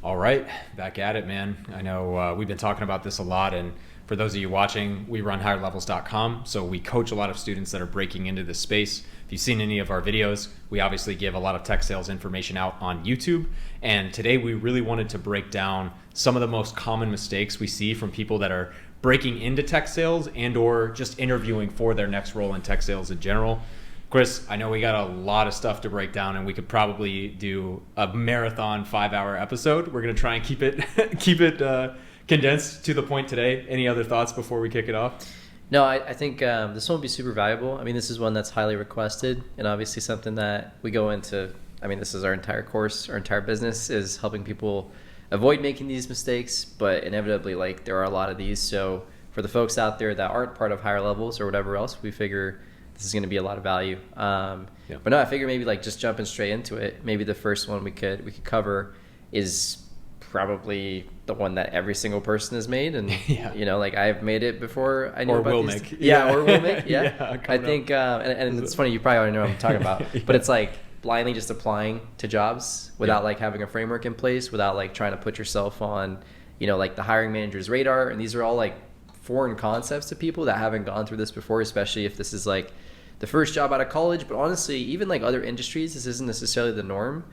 All right, back at it, man. I know we've been talking about this a lot, and for those of you watching, we run higherlevels.com, so we coach a lot of students that are breaking into this space. If you've seen any of our videos, we obviously give a lot of tech sales information out on YouTube, and today we really wanted to break down some of the most common mistakes we see from people that are breaking into tech sales and or just interviewing for their next role in tech sales in general. Chris, I know we got a lot of stuff to break down, and we could probably do a marathon 5-hour episode. We're going to try and keep it condensed to the point today. Any other thoughts before we kick it off? No, I think this one will be super valuable. I mean, this is one that's highly requested, and obviously something that we go into. I mean, this is our entire course, our entire business is helping people avoid making these mistakes, but inevitably, like, there are a lot of these. So for the folks out there that aren't part of Higher Levels or whatever else, we figure this is going to be a lot of value. But no, I figure maybe like just jumping straight into it. Maybe the first one we could cover is probably the one that every single person has made, and you know, like I've made it before. I knew or about will these. make. Or will make. I think, up. and it's funny. You probably already know what I'm talking about, but it's like blindly just applying to jobs without like having a framework in place, without like trying to put yourself on, you know, like the hiring manager's radar. And these are all like foreign concepts to people that haven't gone through this before, especially if this is like the first job out of college. But honestly, even like other industries, this isn't necessarily the norm.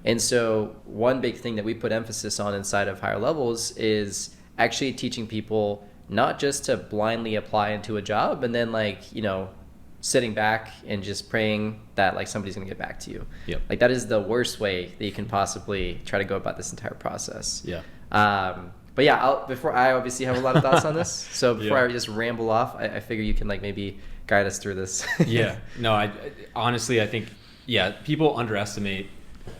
And so one big thing that we put emphasis on inside of Higher Levels is actually teaching people not just to blindly apply into a job and then like, you know, sitting back and just praying that like somebody's going to get back to you. Like that is the worst way that you can possibly try to go about this entire process. But yeah, before I obviously have a lot of thoughts on this. So before I just ramble off, I figure you can like maybe guide us through this. No, I honestly, I think, people underestimate,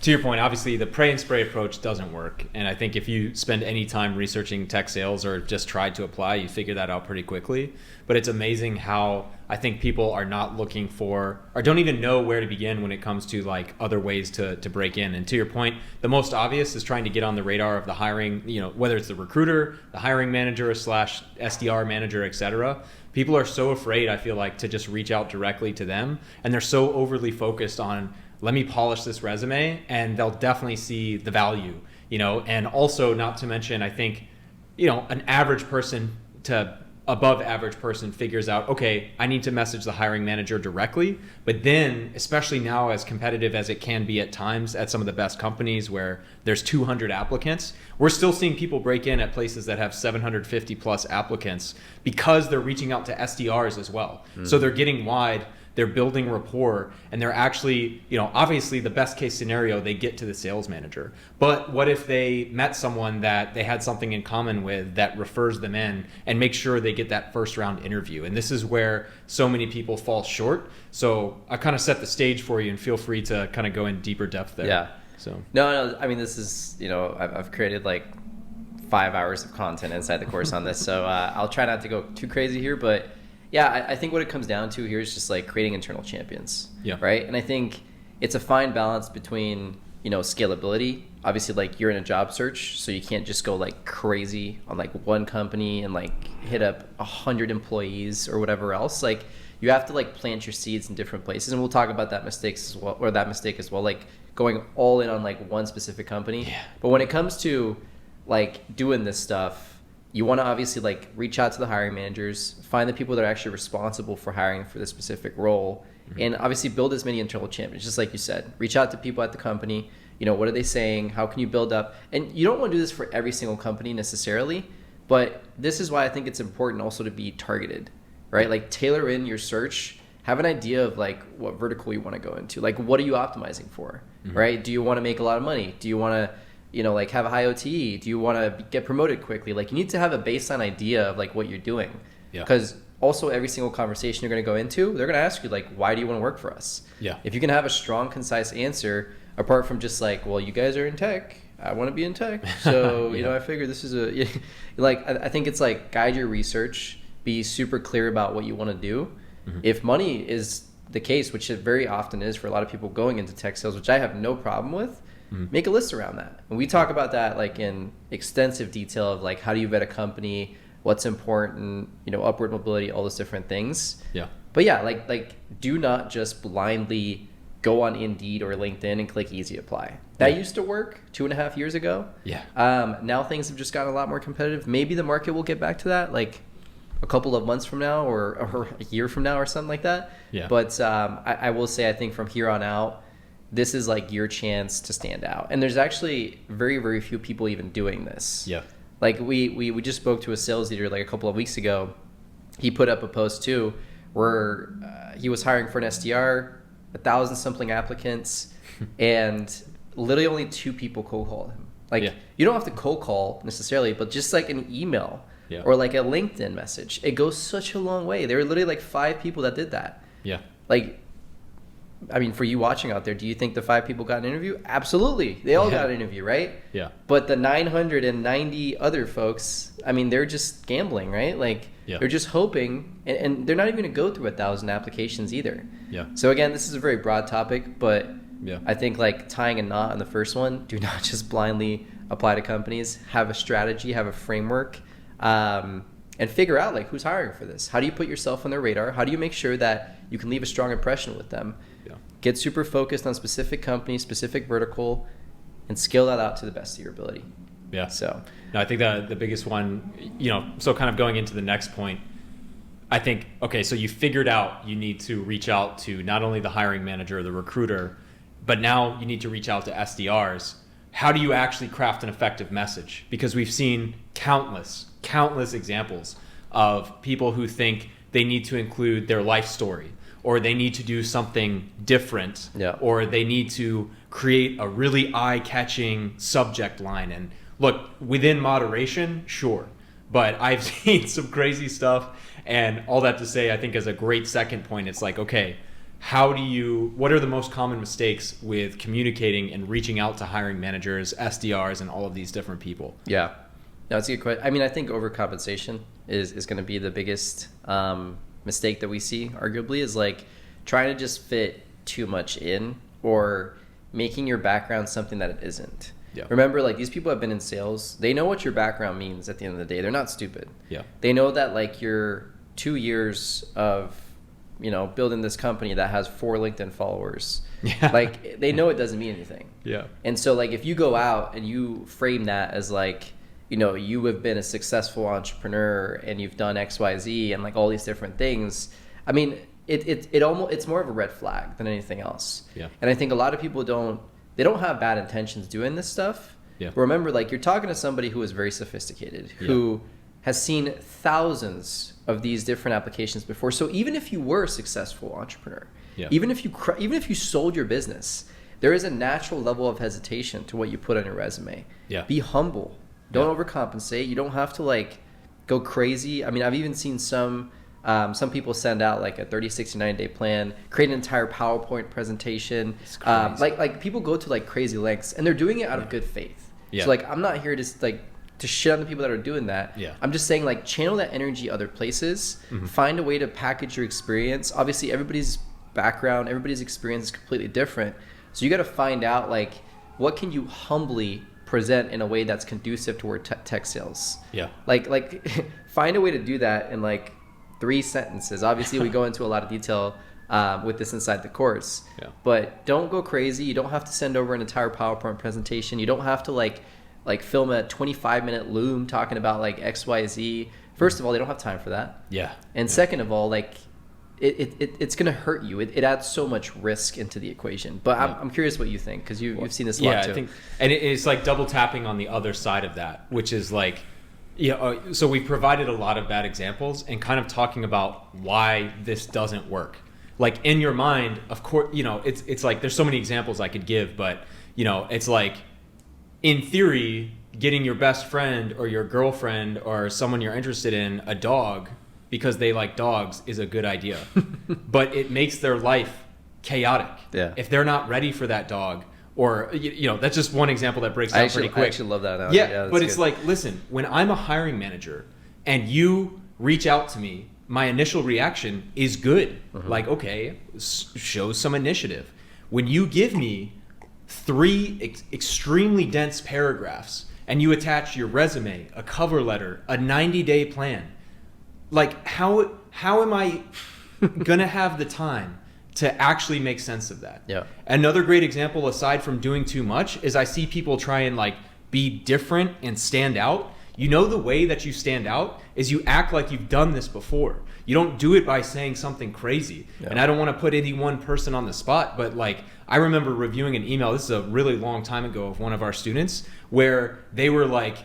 to your point, obviously the pray and spray approach doesn't work. And I think if you spend any time researching tech sales or just tried to apply, you figure that out pretty quickly. But it's amazing how I think people are not looking for, or don't even know where to begin when it comes to like other ways to break in. And to your point, the most obvious is trying to get on the radar of the hiring, you know, whether it's the recruiter, the hiring manager / SDR manager, et cetera. People are so afraid, I feel like, to just reach out directly to them. And they're so overly focused on, let me polish this resume, and they'll definitely see the value, you know. And also, not to mention, I think, you know, an average person to above average person figures out, okay, I need to message the hiring manager directly. But then, especially now, as competitive as it can be at times at some of the best companies where there's 200 applicants, we're still seeing people break in at places that have 750 plus applicants because they're reaching out to SDRs as well. So they're getting wide, they're building rapport, and they're actually, you know, obviously the best case scenario, they get to the sales manager. But what if they met someone that they had something in common with that refers them in and make sure they get that first round interview? And this is where so many people fall short. So I kind of set the stage for you, and feel free to kind of go in deeper depth there. So no, I mean, this is, you know, I've created like 5 hours of content inside the course on this. So I'll try not to go too crazy here, but yeah, I think what it comes down to here is just like creating internal champions, right? And I think it's a fine balance between, you know, scalability. Obviously, like you're in a job search, so you can't just go like crazy on like one company and like hit up 100 employees or whatever else. Like you have to like plant your seeds in different places, and we'll talk about that mistake as well, like going all in on like one specific company. But when it comes to like doing this stuff, you want to obviously like reach out to the hiring managers, find the people that are actually responsible for hiring for this specific role, and obviously build as many internal champions, just like you said. Reach out to people at the company. You know, what are they saying? How can you build up? And you don't want to do this for every single company necessarily, but this is why I think it's important also to be targeted, right? Like tailor in your search, have an idea of like what vertical you want to go into. Like, what are you optimizing for, right? Do you want to make a lot of money? Do you want to, you know, like have a high OTE? Do you want to get promoted quickly? Like you need to have a baseline idea of like what you're doing. Because also every single conversation you're going to go into, they're going to ask you like, why do you want to work for us? If you can have a strong, concise answer, apart from just like, well, you guys are in tech, I want to be in tech. So, you know, I figure this is like, I think it's like guide your research, be super clear about what you want to do. If money is the case, which it very often is for a lot of people going into tech sales, which I have no problem with, make a list around that. And we talk about that like in extensive detail of like how do you vet a company, what's important, you know, upward mobility, all those different things. But yeah, like do not just blindly go on Indeed or LinkedIn and click easy apply. That Yeah. used to work 2.5 years ago. Yeah. Now things have just gotten a lot more competitive. Maybe the market will get back to that, like a couple of months from now or a year from now or something like that. Yeah. But I will say, I think from here on out, this is like your chance to stand out. And there's actually very, very few people even doing this. Yeah. Like we just spoke to a sales leader like a couple of weeks ago. He put up a post too where he was hiring for an SDR, 1,000 something applicants, and literally only 2 people cold called him. Like Yeah. you don't have to cold call necessarily, but just like an email Yeah. or like a LinkedIn message, it goes such a long way. There were literally like 5 people that did that. Yeah. Like, I mean, for you watching out there, do you think the 5 people got an interview? Absolutely. They all Yeah. got an interview, right? Yeah. But the 990 other folks, I mean, they're just gambling, right? Like, Yeah. they're just hoping, and they're not even going to go through 1,000 applications either. Yeah. So again, this is a very broad topic, but Yeah. I think like tying a knot on the first one, do not just blindly apply to companies. Have a strategy, have a framework, and figure out like who's hiring for this. How do you put yourself on their radar? How do you make sure that you can leave a strong impression with them? Yeah. Get super focused on specific company, specific vertical, and scale that out to the best of your ability. Yeah. So No, I think that the biggest one, so kind of going into the next point, I think, okay, so you figured out you need to reach out to not only the hiring manager or the recruiter, but now you need to reach out to SDRs. How do you actually craft an effective message? Because we've seen countless examples of people who think they need to include their life story, or they need to do something different, Yeah. or they need to create a really eye-catching subject line. And look, within moderation, sure, but I've seen some crazy stuff. And all that to say, I think as a great second point, it's like, okay, what are the most common mistakes with communicating and reaching out to hiring managers, SDRs, and all of these different people? yeah, no, it's a good question. I mean, I think overcompensation is going to be the biggest mistake that we see, arguably, is like trying to just fit too much in or making your background something that it isn't. Yeah. Remember, like these people have been in sales. They know what your background means at the end of the day. They're not stupid. Yeah. They know that like your 2 years of, building this company that has 4 LinkedIn followers, Yeah. like they know it doesn't mean anything. Yeah. And so like if you go out and you frame that as like, you have been a successful entrepreneur and you've done XYZ and like all these different things, I mean, it's more of a red flag than anything else. Yeah. And I think a lot of people don't have bad intentions doing this stuff. Yeah. But remember, like you're talking to somebody who is very sophisticated, who has seen thousands of these different applications before. So even if you were a successful entrepreneur, Yeah. even if you sold your business, there is a natural level of hesitation to what you put on your resume. Yeah. Be humble. Don't overcompensate. You don't have to like go crazy. I mean, I've even seen some people send out like a 30, 60, 90-day plan, create an entire PowerPoint presentation. It's crazy. Like people go to like crazy lengths and they're doing it out of good faith. Yeah. So like I'm not here to shit on the people that are doing that. Yeah. I'm just saying like channel that energy other places. Find a way to package your experience. Obviously everybody's background, everybody's experience is completely different. So you got to find out like what can you humbly present in a way that's conducive toward tech sales. Yeah. Like find a way to do that in like 3 sentences. Obviously we go into a lot of detail with this inside the course. Yeah. But don't go crazy. You don't have to send over an entire PowerPoint presentation. You don't have to like film a 25-minute Loom talking about like XYZ. First of all, they don't have time for that. Yeah. And second of all, like it's going to hurt you. It adds so much risk into the equation. But I'm curious what you think, because you've seen this a lot too. I think, and it's like double tapping on the other side of that, which is like, so we provided a lot of bad examples and kind of talking about why this doesn't work. Like in your mind, of course, it's like there's so many examples I could give, but it's like in theory, getting your best friend or your girlfriend or someone you're interested in a dog because they like dogs is a good idea. But it makes their life chaotic. Yeah. If they're not ready for that dog, or that's just one example that breaks down pretty quick. I actually love that analogy. Yeah, but it's good. Like, listen, when I'm a hiring manager and you reach out to me, my initial reaction is good. Like, okay, show some initiative. When you give me 3 extremely dense paragraphs and you attach your resume, a cover letter, a 90-day plan, like how am I gonna have the time to actually make sense of that. Yeah. Another great example, aside from doing too much, is I see people try and like be different and stand out. You know, the way that you stand out is you act like you've done this before. You don't do it by saying something crazy. Yeah. And I don't want to put any one person on the spot, but like I remember reviewing an email, this is a really long time ago, of one of our students where they were like,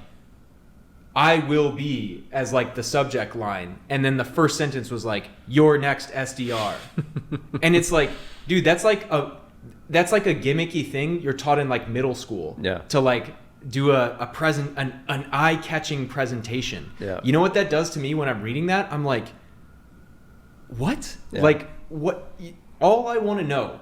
I will be, as like the subject line, and then the first sentence was like, your next SDR. And it's like, dude, that's like a gimmicky thing you're taught in like middle school. Yeah. To like do an eye-catching presentation. Yeah. You know what that does to me when I'm reading that? I'm like, what? Yeah. Like, what? All I want to know,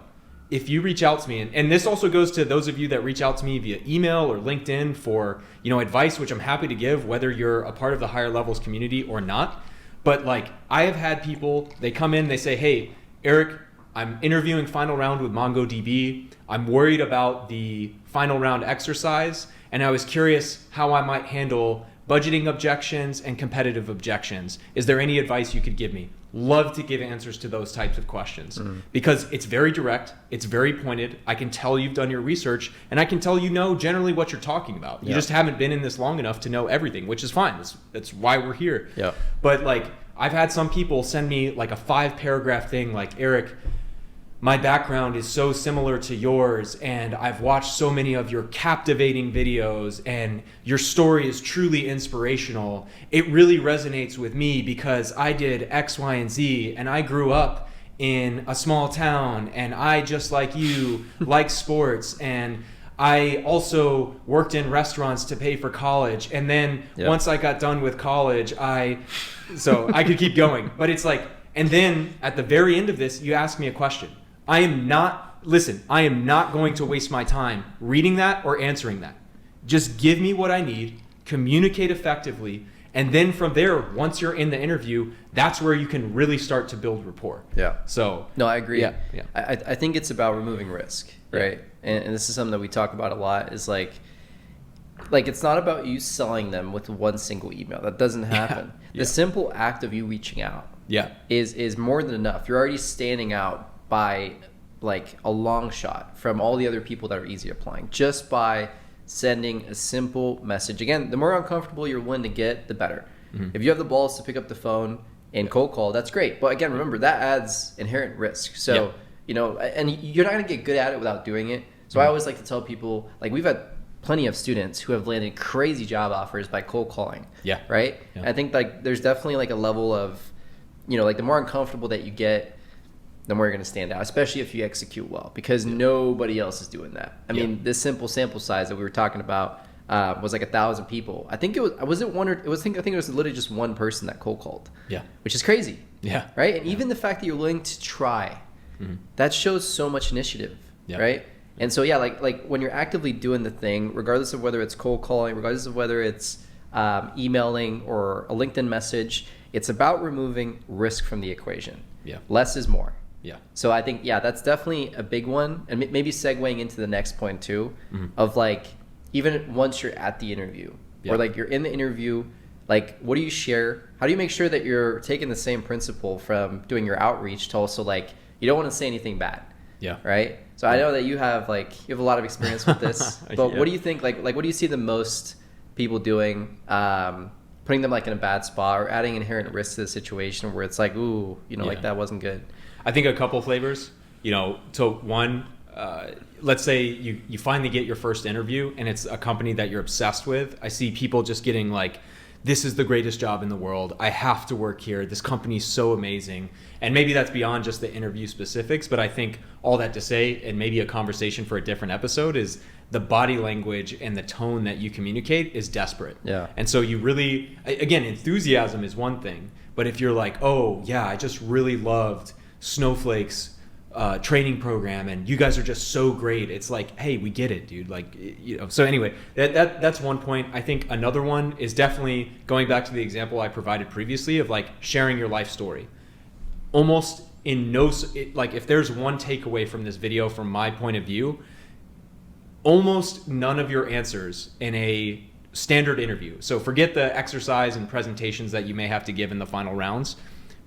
if you reach out to me, and this also goes to those of you that reach out to me via email or LinkedIn for, you know, advice, which I'm happy to give, whether you're a part of the higher levels community or not. But like, I have had people, they come in, they say, hey, Eric, I'm interviewing final round with MongoDB. I'm worried about the final round exercise, and I was curious how I might handle budgeting objections and competitive objections. Is there any advice you could give me? Love to give answers to those types of questions because it's very direct, it's very pointed. I can tell you've done your research, and I can tell you know generally what you're talking about. You just haven't been in this long enough to know everything, which is fine. That's why we're here. Yeah. But like, I've had some people send me like a 5-paragraph thing like, Eric, my background is so similar to yours, and I've watched so many of your captivating videos, and your story is truly inspirational. It really resonates with me because I did X, Y, and Z, and I grew up in a small town, and I, just like you, like sports, and I also worked in restaurants to pay for college. And then once I got done with college, so I could keep going. But it's like, and then at the very end of this, you ask me a question. I am not going to waste my time reading that or answering that. Just give me what I need, communicate effectively, and then from there, once you're in the interview, that's where you can really start to build rapport. Yeah. So no, I agree. Yeah. I think it's about removing risk, right? And this is something that we talk about a lot. Is like it's not about you selling them with one single email. That doesn't happen. The simple act of you reaching out, is more than enough. You're already standing out by like a long shot from all the other people that are easy applying just by sending a simple message. Again, the more uncomfortable you're willing to get, the better. If you have the balls to pick up the phone and cold call, that's great. But again, remember, that adds inherent risk. So, you know, and you're not going to get good at it without doing it. So I always like to tell people, like, we've had plenty of students who have landed crazy job offers by cold calling. Right? I think like there's definitely like a level of, you know, like the more uncomfortable that you get, the more you're going to stand out, especially if you execute well, because nobody else is doing that. I mean, this simple sample size that we were talking about was like 1,000 people. I think it was I think it was literally just one person that cold called. Which is crazy. Right. And even the fact that you're willing to try, that shows so much initiative. Right. And so, like when you're actively doing the thing, regardless of whether it's cold calling, regardless of whether it's emailing or a LinkedIn message, it's about removing risk from the equation. Less is more. So I think, that's definitely a big one. And maybe segueing into the next point too, of like, even once you're at the interview or like you're in the interview, like what do you share? How do you make sure that you're taking the same principle from doing your outreach to also like, you don't want to say anything bad. Right. So I know that you have a lot of experience with this, but what do you think, like what do you see the most people doing, putting them like in a bad spot or adding inherent risk to the situation where it's like, ooh, you know, like that wasn't good? I think a couple flavors, you know, so one, let's say you finally get your first interview and it's a company that you're obsessed with. I see people just getting like, this is the greatest job in the world. I have to work here. This company's so amazing. And maybe that's beyond just the interview specifics, but I think all that to say, and maybe a conversation for a different episode, is the body language and the tone that you communicate is desperate. And so you really, again, enthusiasm is one thing, but if you're like, oh yeah, I just really loved Snowflake's training program and you guys are just so great, it's like, hey, we get it, dude. Like, you know. So anyway, that's one point. I think another one is definitely going back to the example I provided previously of like sharing your life story. Almost in like if there's one takeaway from this video from my point of view, almost none of your answers in a standard interview, so forget the exercise and presentations that you may have to give in the final rounds,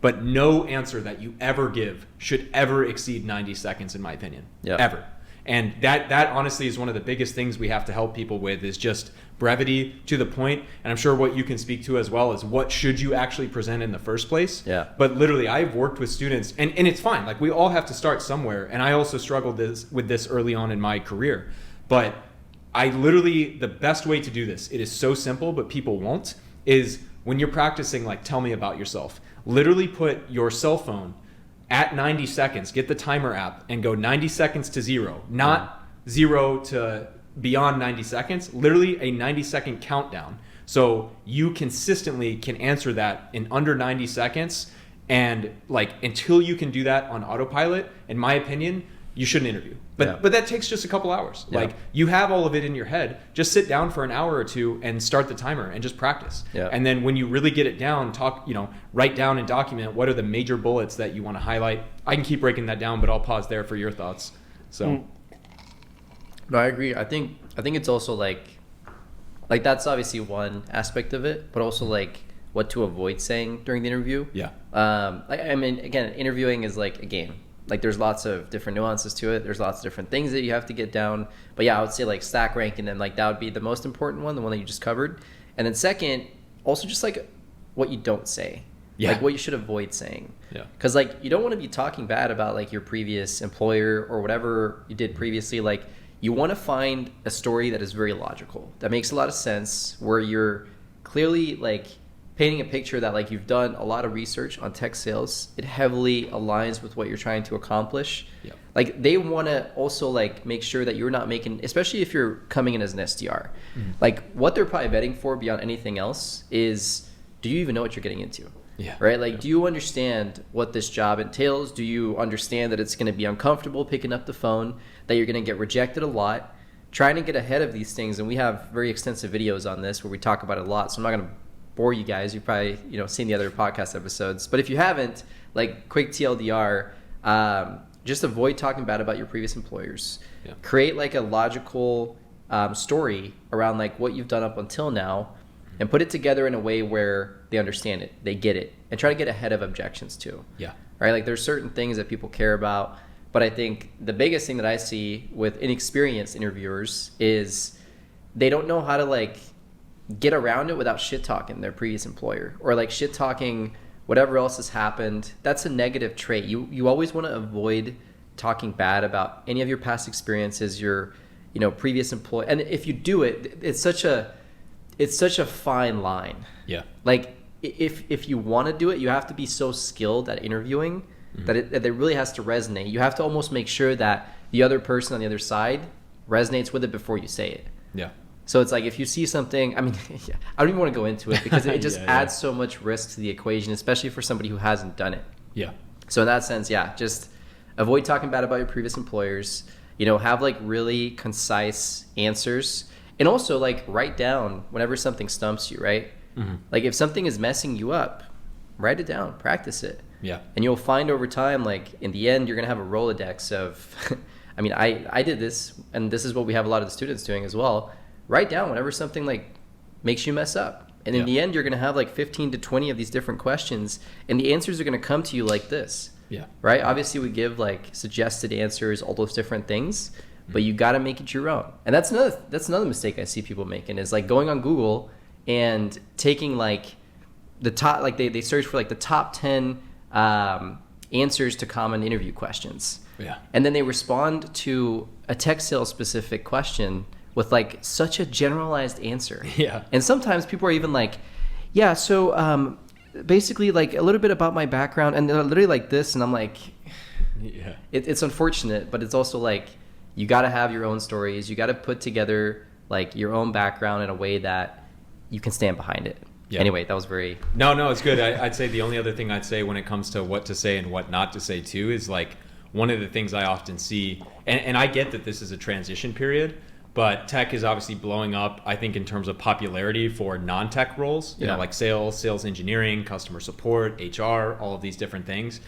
but no answer that you ever give should ever exceed 90 seconds, in my opinion. Yeah. Ever. And that honestly is one of the biggest things we have to help people with, is just brevity, to the point. And I'm sure what you can speak to as well is what should you actually present in the first place. Yeah. But literally, I've worked with students, and it's fine. Like, we all have to start somewhere. And I also struggled with this early on in my career. But I literally, the best way to do this, it is so simple, but people won't, is when you're practicing, like, tell me about yourself. Literally put your cell phone at 90 seconds, get the timer app, and go 90 seconds to 0, not 0 to beyond 90 seconds, literally a 90-second countdown. So you consistently can answer that in under 90 seconds. And like, until you can do that on autopilot, in my opinion, you shouldn't interview. But that takes just a couple hours. Yeah. Like, you have all of it in your head. Just sit down for an hour or two and start the timer and just practice. Yeah. And then when you really get it down, write down and document what are the major bullets that you want to highlight. I can keep breaking that down, but I'll pause there for your thoughts. So No, I agree. I think it's also like that's obviously one aspect of it, but also like what to avoid saying during the interview. yeah. I mean, again, interviewing is like a game. Like, there's lots of different nuances to it. There's lots of different things that you have to get down. But yeah, I would say like stack ranking them. Like, that would be the most important one, the one that you just covered. And then second, also just like what you don't say. Yeah. Like what you should avoid saying. Yeah. Because like you don't want to be talking bad about like your previous employer or whatever you did previously. Like, you want to find a story that is very logical, that makes a lot of sense, where you're clearly like painting a picture that like you've done a lot of research on tech sales. It heavily aligns with what you're trying to accomplish. Yep. Like, they want to also like make sure that you're not making, especially if you're coming in as an SDR, like what they're probably vetting for beyond anything else is, do you even know what you're getting into? Yeah. Right? Like, do you understand what this job entails? Do you understand that it's going to be uncomfortable picking up the phone, that you're going to get rejected a lot? Trying to get ahead of these things, and we have very extensive videos on this where we talk about it a lot, so I'm not going to bore you guys. You've probably seen the other podcast episodes, but if you haven't, like, quick TLDR, just avoid talking bad about your previous employers. Yeah. Create like a logical story around like what you've done up until now, and put it together in a way where they understand it, they get it, and try to get ahead of objections too. Yeah. Right? Like, there's certain things that people care about, but I think the biggest thing that I see with inexperienced interviewers is they don't know how to like get around it without shit talking their previous employer, or like shit talking whatever else has happened. That's a negative trait. You always want to avoid talking bad about any of your past experiences, your previous employee. And if you do it, it's such a fine line. Yeah. Like, if you want to do it, you have to be so skilled at interviewing that it really has to resonate. You have to almost make sure that the other person on the other side resonates with it before you say it. Yeah. So it's like, if you see something, I mean, I don't even want to go into it because it just Yeah, adds so much risk to the equation, especially for somebody who hasn't done it. Yeah. So in that sense, yeah, just avoid talking bad about your previous employers. Have like really concise answers, and also like write down whenever something stumps you, right? Mm-hmm. Like, if something is messing you up, write it down, practice it. Yeah. And you'll find over time, like, in the end, you're going to have a Rolodex of, I mean, I did this, and this is what we have a lot of the students doing as well. Write down whenever something like makes you mess up. And in the end, you're going to have like 15 to 20 of these different questions, and the answers are going to come to you like this. Yeah. Right? Obviously, we give like suggested answers, all those different things, but you got to make it your own. And that's another mistake I see people making, is like going on Google and taking like the top, like they search for like the top 10 answers to common interview questions. Yeah. And then they respond to a tech sales specific question with like such a generalized answer. Yeah. And sometimes people are even like, yeah, so basically like a little bit about my background, and they're literally like this, and I'm like, Yeah. it's unfortunate, but it's also like, you got to have your own stories. You got to put together like your own background in a way that you can stand behind it. Yeah. Anyway, that was very... No, it's good. I'd say the only other thing I'd say when it comes to what to say and what not to say too is like, one of the things I often see, and I get that this is a transition period, but tech is obviously blowing up, I think, in terms of popularity for non-tech roles, you know, like sales engineering, customer support, HR, all of these different things.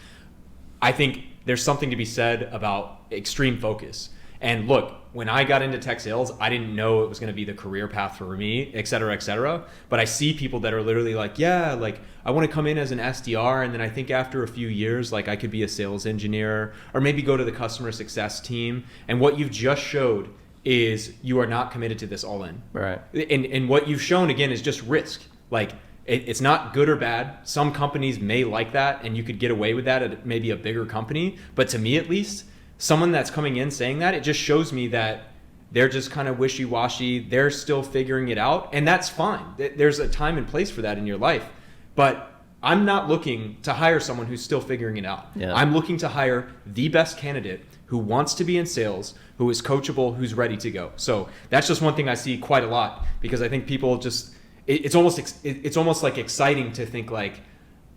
I think there's something to be said about extreme focus. And look, when I got into tech sales, I didn't know it was going to be the career path for me, et cetera, et cetera. But I see people that are literally like, yeah, like I want to come in as an SDR. And then I think after a few years, like I could be a sales engineer or maybe go to the customer success team. And what you've just showed is you are not committed to this all in. Right. And what you've shown, again, is just risk. Like it's not good or bad. Some companies may like that and you could get away with that at maybe a bigger company. But to me, at least, someone that's coming in saying that, it just shows me that they're just kind of wishy-washy. They're still figuring it out. And that's fine. There's a time and place for that in your life. But I'm not looking to hire someone who's still figuring it out. Yeah. I'm looking to hire the best candidate who wants to be in sales, who is coachable, who's ready to go. So that's just one thing I see quite a lot, because I think people just, it's almost like exciting to think like,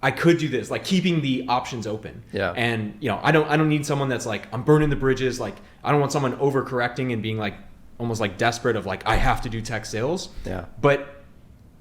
I could do this, like keeping the options open. Yeah. And I don't need someone that's like, I'm burning the bridges. Like I don't want someone overcorrecting and being like almost like desperate of like, I have to do tech sales. Yeah. But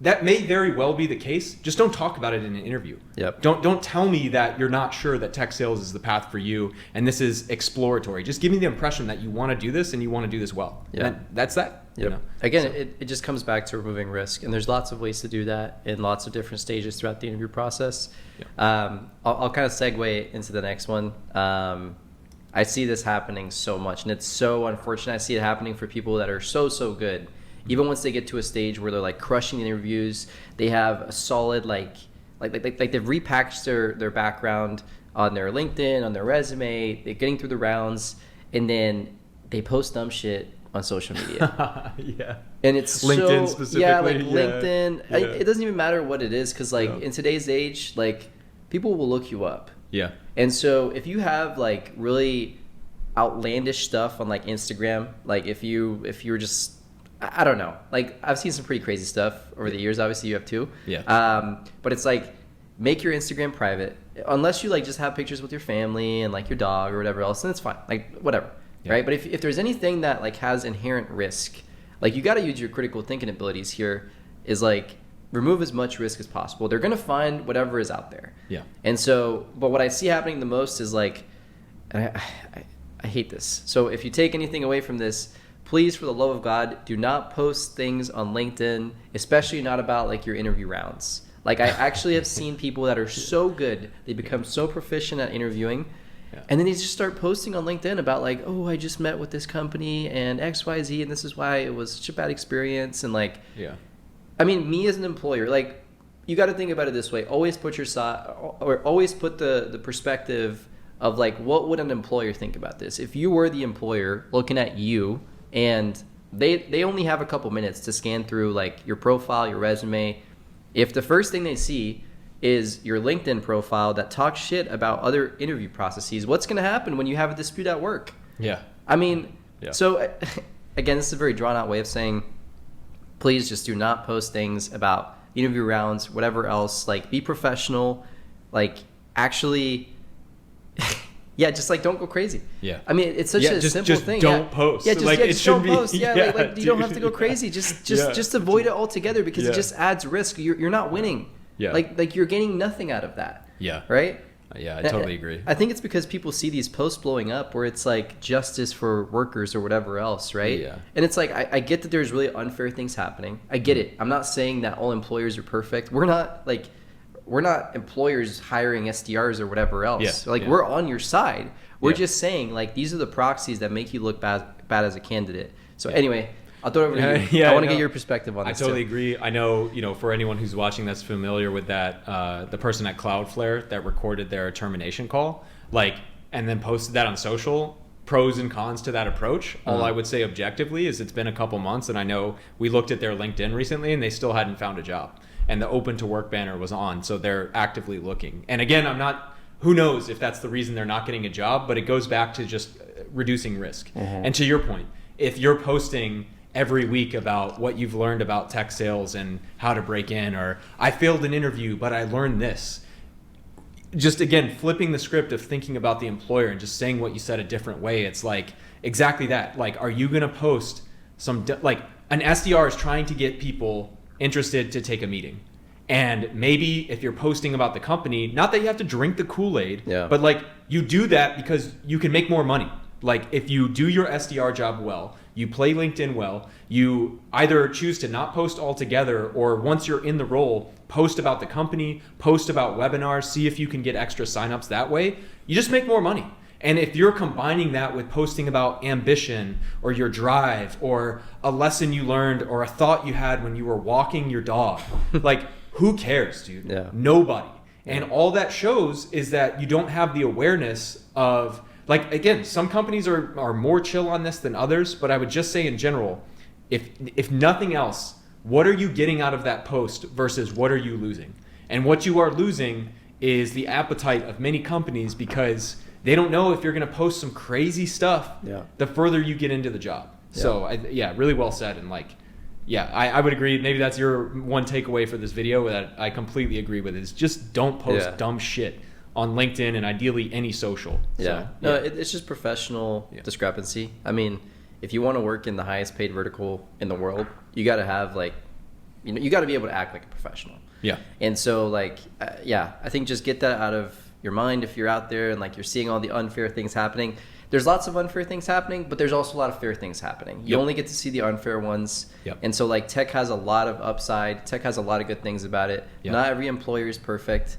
that may very well be the case. Just don't talk about it in an interview. Yep. Don't tell me that you're not sure that tech sales is the path for you and this is exploratory. Just give me the impression that you want to do this and you want to do this well. Yeah. And that's that. Yep. Again, it just comes back to removing risk, and there's lots of ways to do that in lots of different stages throughout the interview process. Yeah. I'll kind of segue into the next one. I see this happening so much, and it's so unfortunate. I see it happening for people that are so good. Even once they get to a stage where they're like crushing the interviews, they have a solid like they've repackaged their background on their LinkedIn, on their resume, they're getting through the rounds, and then they post dumb shit on social media. Yeah. And it's LinkedIn so, specifically. yeah, like Yeah. LinkedIn. Yeah. It doesn't even matter what it is, because like Yeah. in today's age, like people will look you up. Yeah. And so if you have like really outlandish stuff on like Instagram, like if you're just, I don't know, like I've seen some pretty crazy stuff over the years. Obviously you have too. Yeah. But it's like, make your Instagram private, unless you like just have pictures with your family and like your dog or whatever else, then it's fine. Like whatever. Yeah. Right. But if there's anything that like has inherent risk, like you got to use your critical thinking abilities here, is like remove as much risk as possible. They're going to find whatever is out there. Yeah. And so, but what I see happening the most is like, I hate this. So if you take anything away from this, please, for the love of God, do not post things on LinkedIn, especially not about like your interview rounds. Like I actually have seen people that are so good, they become so proficient at interviewing, Yeah. and then they just start posting on LinkedIn about like, oh, I just met with this company and XYZ, and this is why it was such a bad experience. And like, Yeah. I mean, me as an employer, like, you got to think about it this way. Always put your side, or always put the perspective of like, what would an employer think about this? If you were the employer looking at you, and they only have a couple minutes to scan through like your profile, your resume. If the first thing they see is your LinkedIn profile that talks shit about other interview processes, what's going to happen when you have a dispute at work? Yeah. I mean, Yeah. so again, this is a very drawn out way of saying, please just do not post things about interview rounds, whatever else. Like, be professional. Like, actually, yeah, just like don't go crazy. Yeah. I mean, it's such a simple just thing. don't post. Yeah, just, Like, yeah, it just don't shouldn't be- post. Yeah, yeah, like you don't have to go dude. crazy. Just Yeah. avoid it altogether, because Yeah. it just adds risk. You're not winning. Yeah. Like you're gaining nothing out of that. Yeah. Right. Yeah, I totally agree. I think it's because people see these posts blowing up where it's like justice for workers or whatever else, right? Yeah. And it's like, I get that there's really unfair things happening. I get it. I'm not saying that all employers are perfect. We're not employers hiring SDRs or whatever else. Yeah, Like, yeah. we're on your side. We're Yeah. just saying, like, these are the proxies that make you look bad as a candidate. So anyway, I'll throw it over to you. Yeah, I want to no, get your perspective on I this. totally too. agree. I know, for anyone who's watching that's familiar with that, the person at Cloudflare that recorded their termination call, and then posted that on social, pros and cons to that approach. All I would say objectively is it's been a couple months, and I know we looked at their LinkedIn recently and they still hadn't found a job. And the open to work banner was on, so they're actively looking. And again, who knows if that's the reason they're not getting a job, but it goes back to just reducing risk. And to your point, if you're posting every week about what you've learned about tech sales and how to break in, or I failed an interview, but I learned this. Just again, flipping the script of thinking about the employer and just saying what you said a different way. It's like exactly that. Like, are you going to post like an SDR is trying to get people interested to take a meeting. And maybe if you're posting about the company, not that you have to drink the Kool-Aid, Yeah. but like you do that because you can make more money. Like if you do your SDR job well, you play LinkedIn well, you either choose to not post altogether, or once you're in the role, post about the company, post about webinars, see if you can get extra signups that way, you just make more money. And if you're combining that with posting about ambition or your drive or a lesson you learned or a thought you had when you were walking your dog, like who cares, dude? Yeah. Nobody. And all that shows is that you don't have the awareness of, like, again, some companies are more chill on this than others, but I would just say in general, if nothing else, what are you getting out of that post versus what are you losing? And what you are losing is the appetite of many companies, because they don't know if you're going to post some crazy stuff the further you get into the job. Yeah. So, really well said. And like, I would agree. Maybe that's your one takeaway for this video that I completely agree with, is just don't post dumb shit on LinkedIn and ideally any social. Yeah. So, It's just professional discrepancy. I mean, if you want to work in the highest paid vertical in the world, you got to have like, you got to be able to act like a professional. Yeah. And so like, I think just get that out of your mind if you're out there and like you're seeing all the unfair things happening. There's lots of unfair things happening, but there's also a lot of fair things happening. You only get to see the unfair ones. And so like tech has a lot of upside. Tech has a lot of good things about it. Not every employer is perfect.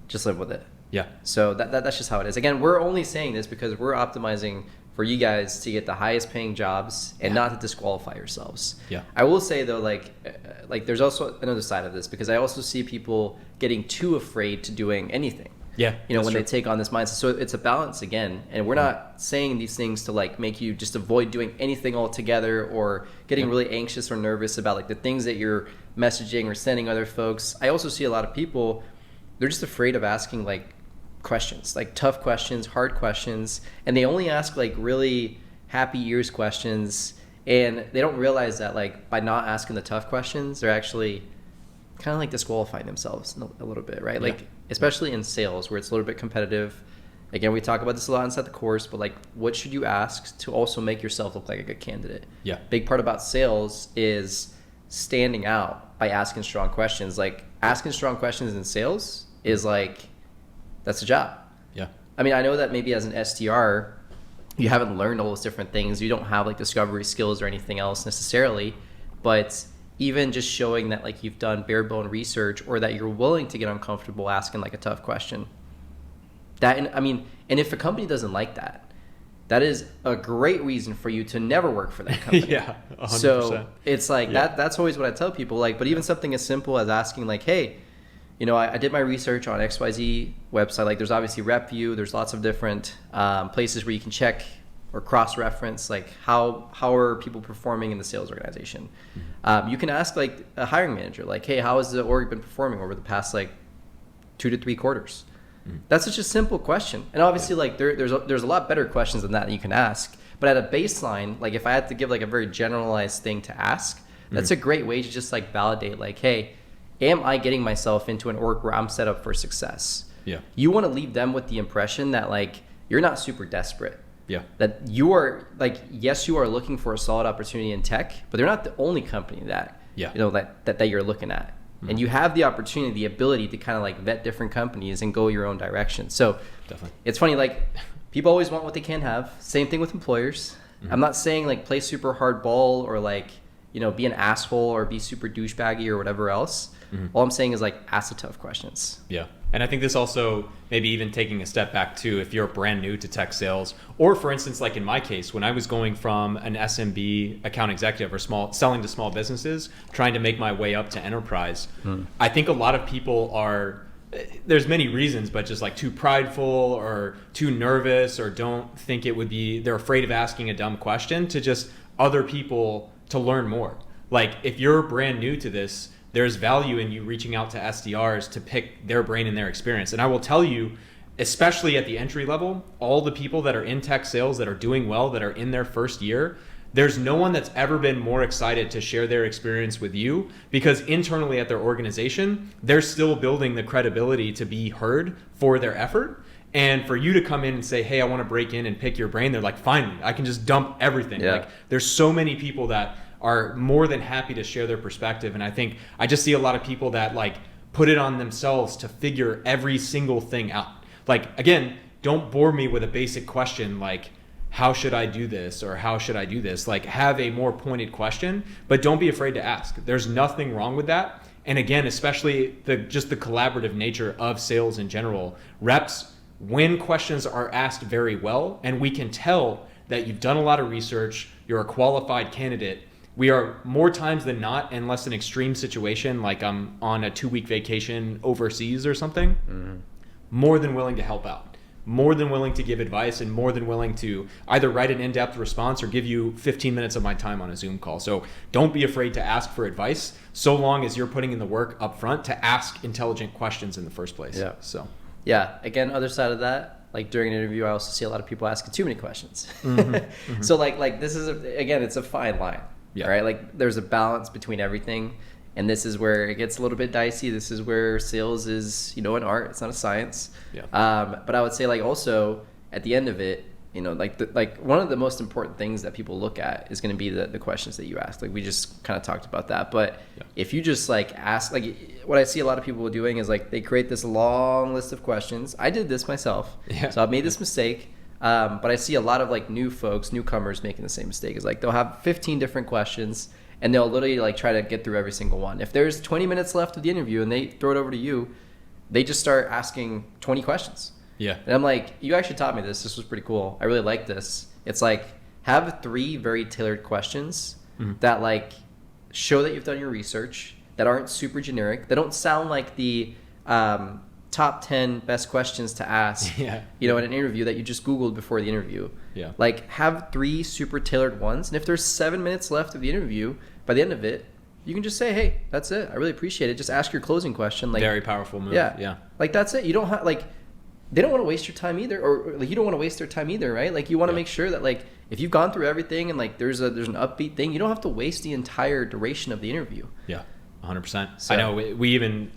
Just live with it. Yeah. So that's just how it is. Again, we're only saying this because we're optimizing for you guys to get the highest paying jobs and not to disqualify yourselves. Yeah. I will say though, like there's also another side of this, because I also see people getting too afraid to doing anything. Yeah. When they take on this mindset. So it's a balance again. And we're not saying these things to like make you just avoid doing anything altogether or getting really anxious or nervous about like the things that you're messaging or sending other folks. I also see a lot of people, they're just afraid of asking like questions, like tough questions, hard questions. And they only ask like really happy ears questions. And they don't realize that like by not asking the tough questions, they're actually kind of like disqualifying themselves a little bit, right? Like, especially in sales where it's a little bit competitive. Again, we talk about this a lot inside the course, but like, what should you ask to also make yourself look like a good candidate? Yeah. Big part about sales is standing out by asking strong questions. Like asking strong questions in sales is like, that's a job. Yeah. I mean, I know that maybe as an SDR, you haven't learned all those different things. You don't have like discovery skills or anything else necessarily, but even just showing that like you've done bare bone research or that you're willing to get uncomfortable asking like a tough question. And if a company doesn't like that, that is a great reason for you to never work for that company. Yeah, 100%. So it's like that's always what I tell people. Like, but even something as simple as asking like, hey, I did my research on XYZ website. Like there's obviously RepView. There's lots of different places where you can check or cross-reference like how are people performing in the sales organization. You can ask like a hiring manager, like, hey, how has the org been performing over the past like 2 to 3 quarters? That's such a simple question. And obviously like there's a lot better questions than that you can ask. But at a baseline, like if I had to give like a very generalized thing to ask, that's a great way to just like validate like, hey, am I getting myself into an org where I'm set up for success? Yeah. You want to leave them with the impression that like you're not super desperate. Yeah. That you are like, yes, you are looking for a solid opportunity in tech, but they're not the only company that that you're looking at. And you have the opportunity, the ability to kind of like vet different companies and go your own direction. So definitely, it's funny, like people always want what they can't have. Same thing with employers. I'm not saying like play super hard ball or like, be an asshole or be super douchebaggy or whatever else. All I'm saying is like ask the tough questions. Yeah. And I think this also, maybe even taking a step back too, if you're brand new to tech sales, or for instance, like in my case, when I was going from an SMB account executive or selling to small businesses, trying to make my way up to enterprise, I think a lot of people are, there's many reasons, but just like too prideful or too nervous or don't think they're afraid of asking a dumb question to just other people to learn more. Like if you're brand new to this, there's value in you reaching out to SDRs to pick their brain and their experience. And I will tell you, especially at the entry level, all the people that are in tech sales that are doing well, that are in their first year, there's no one that's ever been more excited to share their experience with you, because internally at their organization, they're still building the credibility to be heard for their effort. And for you to come in and say, hey, I want to break in and pick your brain, they're like, finally, I can just dump everything. Yeah. Like there's so many people that are more than happy to share their perspective. And I think I just see a lot of people that like put it on themselves to figure every single thing out. Like, again, don't bore me with a basic question like, how should I do this, or how should I do this? Like, have a more pointed question, but don't be afraid to ask. There's nothing wrong with that. And again, especially just the collaborative nature of sales in general, reps, when questions are asked very well, and we can tell that you've done a lot of research, you're a qualified candidate, we are more times than not, unless an extreme situation like I'm on a 2-week vacation overseas or something, more than willing to help out, more than willing to give advice, and more than willing to either write an in-depth response or give you 15 minutes of my time on a Zoom call. So don't be afraid to ask for advice, so long as you're putting in the work up front to ask intelligent questions in the first place. Yeah. So yeah, again, other side of that, like during an interview, I also see a lot of people asking too many questions. So like this is, again, it's a fine line, right? Like there's a balance between everything. And this is where it gets a little bit dicey. This is where sales is, an art. It's not a science. Yeah. But I would say, like, also at the end of it, like one of the most important things that people look at is going to be the questions that you ask. Like we just kind of talked about that. But if you just like ask, like what I see a lot of people doing is like they create this long list of questions. I did this myself. Yeah. So I've made this mistake. But I see a lot of like newcomers making the same mistake. Is like they'll have 15 different questions. And they'll literally like try to get through every single one. If there's 20 minutes left of the interview and they throw it over to you, they just start asking 20 questions. Yeah. And I'm like, you actually taught me this. This was pretty cool. I really like this. It's like, have 3 very tailored questions that like show that you've done your research, that aren't super generic. They don't sound like the top 10 best questions to ask, in an interview that you just Googled before the interview. Yeah. Like have 3 super tailored ones. And if there's 7 minutes left of the interview, by the end of it, you can just say, hey, that's it. I really appreciate it. Just ask your closing question. Like, very powerful move. Yeah. Like that's it. You don't have like, they don't want to waste your time either, or like you don't want to waste their time either, right? Like you want to make sure that like if you've gone through everything and like there's an upbeat thing, you don't have to waste the entire duration of the interview. Yeah. 100%. So, I know we even,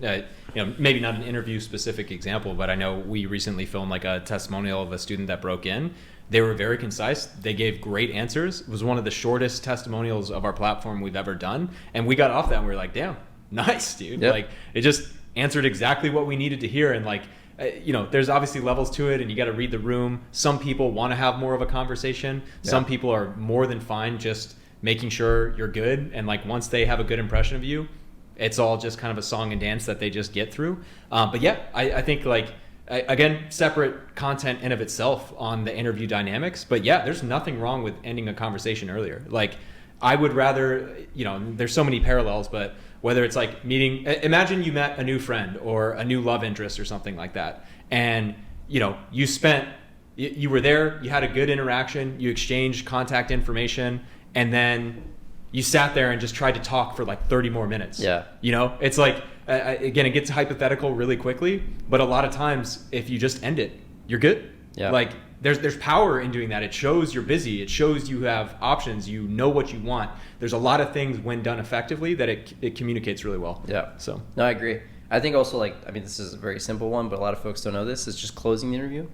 maybe not an interview specific example, but I know we recently filmed like a testimonial of a student that broke in. They were very concise. They gave great answers. It was one of the shortest testimonials of our platform we've ever done. And we got off that and we were like, damn, nice, dude. Yep. Like it just answered exactly what we needed to hear. And like, there's obviously levels to it and you got to read the room. Some people want to have more of a conversation. Yeah. Some people are more than fine just making sure you're good. And like once they have a good impression of you, it's all just kind of a song and dance that they just get through. But yeah, I think like, again, separate content in of itself on the interview dynamics. But yeah, there's nothing wrong with ending a conversation earlier. Like I would rather, there's so many parallels, but whether it's like imagine you met a new friend or a new love interest or something like that. And, you were there, you had a good interaction, you exchanged contact information, and then you sat there and just tried to talk for like 30 more minutes. Yeah. It's like, again, it gets hypothetical really quickly, but a lot of times if you just end it, you're good. Yeah. Like there's power in doing that. It shows you're busy. It shows you have options. You know what you want. There's a lot of things when done effectively that it communicates really well. Yeah. So. No, I agree. I think also this is a very simple one, but a lot of folks don't know this, is just closing the interview.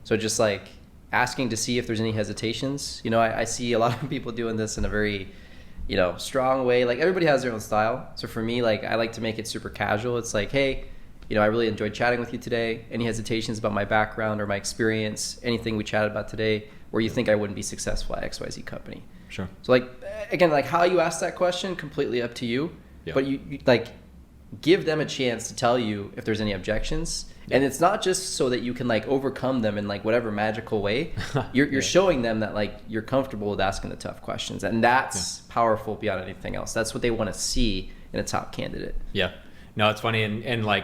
So just like asking to see if there's any hesitations. I see a lot of people doing this in a very, strong way. Like everybody has their own style. So for me, like I like to make it super casual. It's like, hey, I really enjoyed chatting with you today. Any hesitations about my background or my experience, anything we chatted about today, where you think I wouldn't be successful at XYZ company? Sure. So like, again, like how you ask that question, completely up to you. Yeah. But you like give them a chance to tell you if there's any objections. Yeah. And it's not just so that you can like overcome them in like whatever magical way. You're showing them that like you're comfortable with asking the tough questions, and that's powerful beyond anything else. That's what they want to see in a top candidate. Yeah. No, it's funny. And like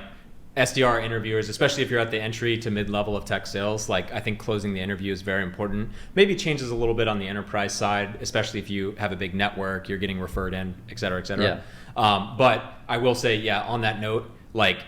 SDR interviewers, especially if you're at the entry to mid-level of tech sales, like I think closing the interview is very important. Maybe it changes a little bit on the enterprise side, especially if you have a big network, you're getting referred in, et cetera, et cetera. Yeah. But I will say, on that note, like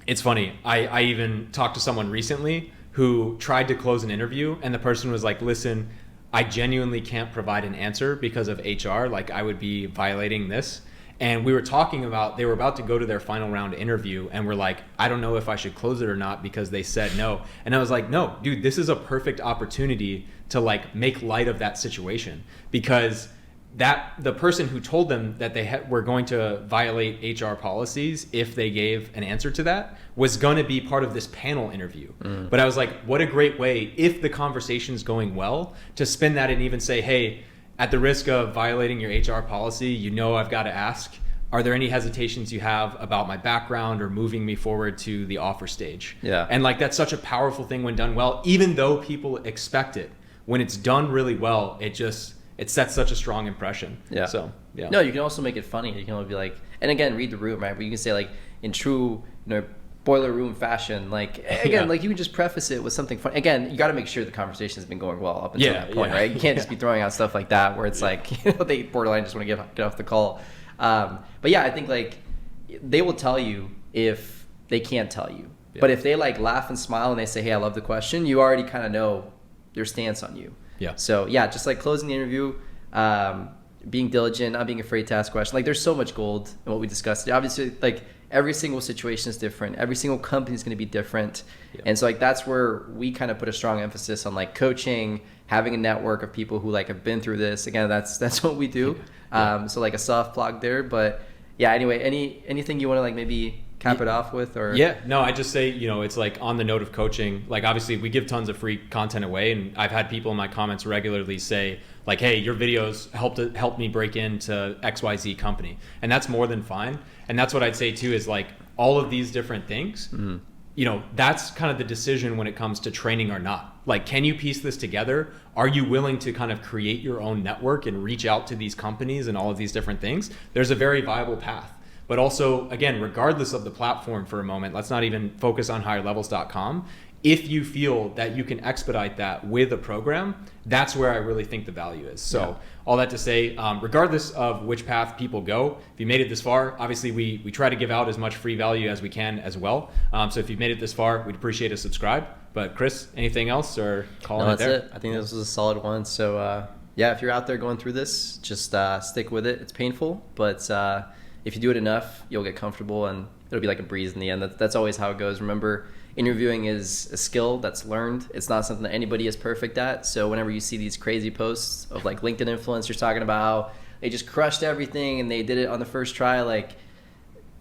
it's funny. I even talked to someone recently who tried to close an interview and the person was like, listen, I genuinely can't provide an answer because of HR. Like I would be violating this. And we were talking about, they were about to go to their final round interview and we're like, I don't know if I should close it or not because they said no. And I was like, no, dude, this is a perfect opportunity to like make light of that situation, because that the person who told them that they were going to violate HR policies if they gave an answer to that was going to be part of this panel interview. But I was like, what a great way, if the conversation's going well, to spin that and even say, hey, at the risk of violating your HR policy, I've got to ask, are there any hesitations you have about my background or moving me forward to the offer stage? Yeah. And like, that's such a powerful thing when done well, even though people expect it. When it's done really well, it sets such a strong impression. Yeah. So, yeah. No, you can also make it funny. You can always be like, and again, read the room, right? But you can say like, in true, boiler room fashion, like, again, like you can just preface it with something fun. Again, you got to make sure the conversation has been going well up until that point, right? You can't just be throwing out stuff like that where it's like, they borderline just want to get off the call. But yeah, I think like they will tell you if they can't tell you. Yeah. But if they like laugh and smile and they say, hey, I love the question, you already kind of know their stance on you. Yeah. So yeah, just like closing the interview, being diligent, not being afraid to ask questions. Like there's so much gold in what we discussed. Obviously, like every single situation is different. Every single company is going to be different. Yeah. And so like that's where we kind of put a strong emphasis on like coaching, having a network of people who like have been through this. Again, that's what we do. Yeah. So like a soft plug there. But yeah, anyway, anything you want to like maybe cap it off with? Or I just say, it's like on the note of coaching, like obviously we give tons of free content away, and I've had people in my comments regularly say like, hey, your videos helped me break into XYZ company, and that's more than fine. And that's what I'd say too, is like all of these different things, that's kind of the decision when it comes to training or not. Like, can you piece this together? Are you willing to kind of create your own network and reach out to these companies and all of these different things? There's a very viable path. But also, again, regardless of the platform for a moment, let's not even focus on higherlevels.com. If you feel that you can expedite that with a program, that's where I really think the value is. So all that to say, regardless of which path people go, if you made it this far, obviously we try to give out as much free value as we can as well. So if you've made it this far, we'd appreciate a subscribe. But Chris, anything else or calling it there? That's it. I think this was a solid one. So if you're out there going through this, just stick with it. It's painful, but if you do it enough, you'll get comfortable and it'll be like a breeze in the end. That's always how it goes. Remember, interviewing is a skill that's learned. It's not something that anybody is perfect at. So whenever you see these crazy posts of like LinkedIn influencers talking about how they just crushed everything and they did it on the first try, like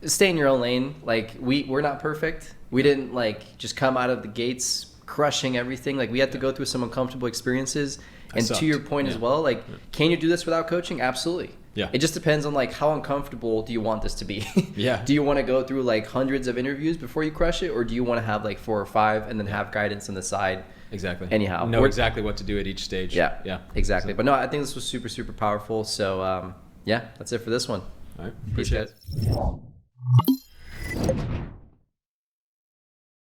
stay in your own lane. Like we're not perfect. We didn't like just come out of the gates crushing everything. Like we had to go through some uncomfortable experiences. And to your point as well, like, can you do this without coaching? Absolutely. Yeah. It just depends on like how uncomfortable do you want this to be? Yeah. Do you want to go through like hundreds of interviews before you crush it, or do you want to have like 4 or 5 and then have guidance on the side? Exactly. Anyhow, know exactly what to do at each stage. Yeah. Yeah. Exactly. So. But no, I think this was super, super powerful. So that's it for this one. All right. Appreciate it.